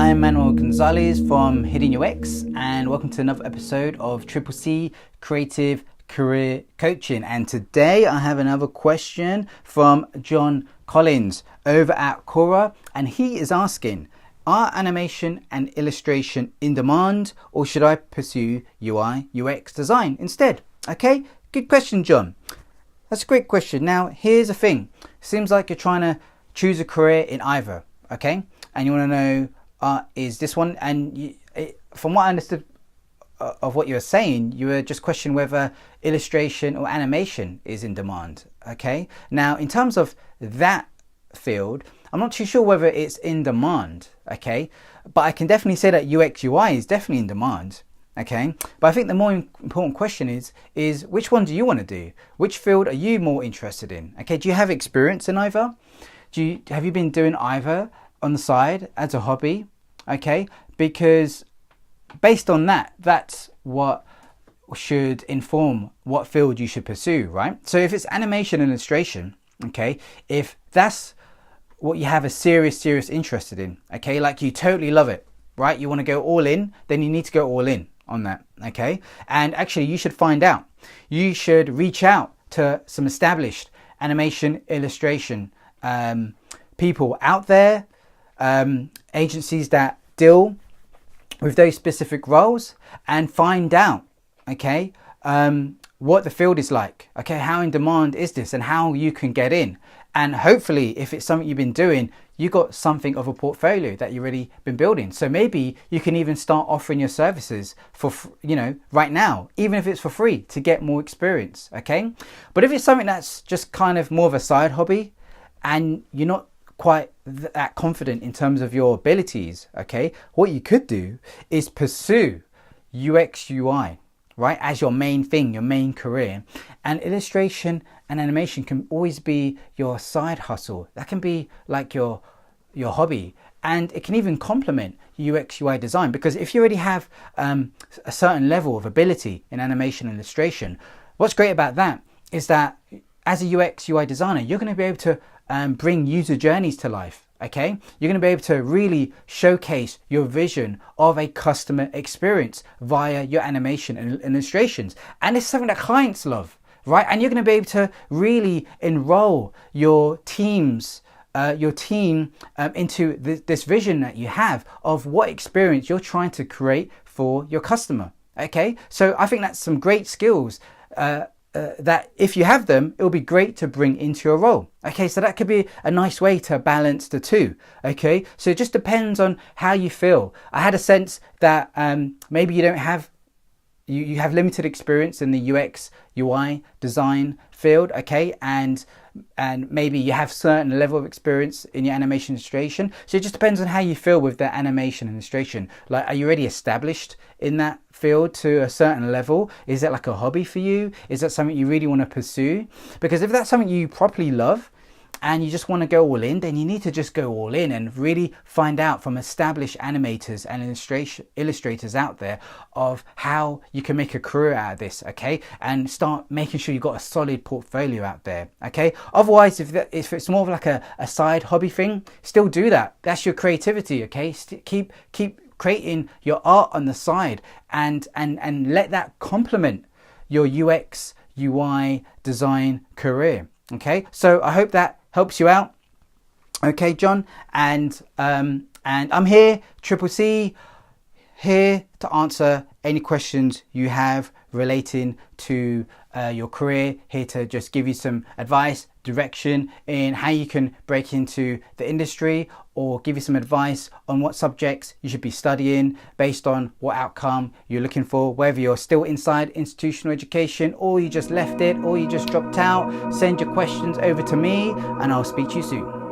I'm Manuel Gonzalez from Hiddenux, and welcome to another episode of CCC Creative Career Coaching. And today I have another question from John Collins over at Cora, and he is asking, are animation and illustration in demand, or should I pursue UI UX design instead? Okay, good question, John. That's a great question. Now, here's the thing. Seems like you're trying to choose a career in either, okay? And you want to know, is this one, and from what I understood of what you were saying, you were just questioning whether illustration or animation is in demand, okay? Now, in terms of that field, I'm not too sure whether it's in demand, okay? But I can definitely say that UX UI is definitely in demand, okay? But I think the more important question is which one do you want to do? Which field are you more interested in? Okay, do you have experience in either? Have you been doing either on the side as a hobby? Okay, because based on that, that's what should inform what field you should pursue, right? So if it's animation and illustration, okay, if that's what you have a serious interest in, okay, like you totally love it, right? You want to go all in, then you need to go all in on that, okay? And actually you should find out. You should reach out to some established animation illustration people out there, agencies that deal with those specific roles, and find out, okay, what the field is like, okay, how in demand is this and how you can get in. And hopefully if it's something you've been doing, you got something of a portfolio that you've already been building. So maybe you can even start offering your services for, right now, even if it's for free, to get more experience, okay? But if it's something that's just kind of more of a side hobby and you're not quite that confident in terms of your abilities, okay, what you could do is pursue UX UI, right, as your main thing, your main career. And illustration and animation can always be your side hustle. That can be like your hobby, and it can even complement UX UI design, because if you already have a certain level of ability in animation and illustration, what's great about that is that as a UX UI designer, you're going to be able to bring user journeys to life, okay? You're going to be able to really showcase your vision of a customer experience via your animation and illustrations. And it's something that clients love, right? And you're going to be able to really enroll your team into this vision that you have of what experience you're trying to create for your customer, okay? So I think that's some great skills that if you have them, it will be great to bring into your role. Okay, so that could be a nice way to balance the two. Okay, so it just depends on how you feel. I had a sense that maybe you don't have, you have limited experience in the UX UI design field, okay, and maybe you have certain level of experience in your animation illustration. So it just depends on how you feel with the animation illustration. Like, are you already established in that field to a certain level? Is it like a hobby for you? Is that something you really want to pursue? Because if that's something you properly love and you just want to go all in, then you need to just go all in and really find out from established animators and illustrators out there of how you can make a career out of this, okay? And start making sure you've got a solid portfolio out there, okay? Otherwise, if it's more of like a side hobby thing, still do that. That's your creativity, okay? Keep creating your art on the side and let that complement your UX UI design career, okay? So I hope that helps you out, okay, John? And I'm here, CCC, here to answer any questions you have relating to your career, here to just give you some advice, direction in how you can break into the industry, or give you some advice on what subjects you should be studying based on what outcome you're looking for, whether you're still inside institutional education or you just left it or you just dropped out. Send your questions over to me and I'll speak to you soon.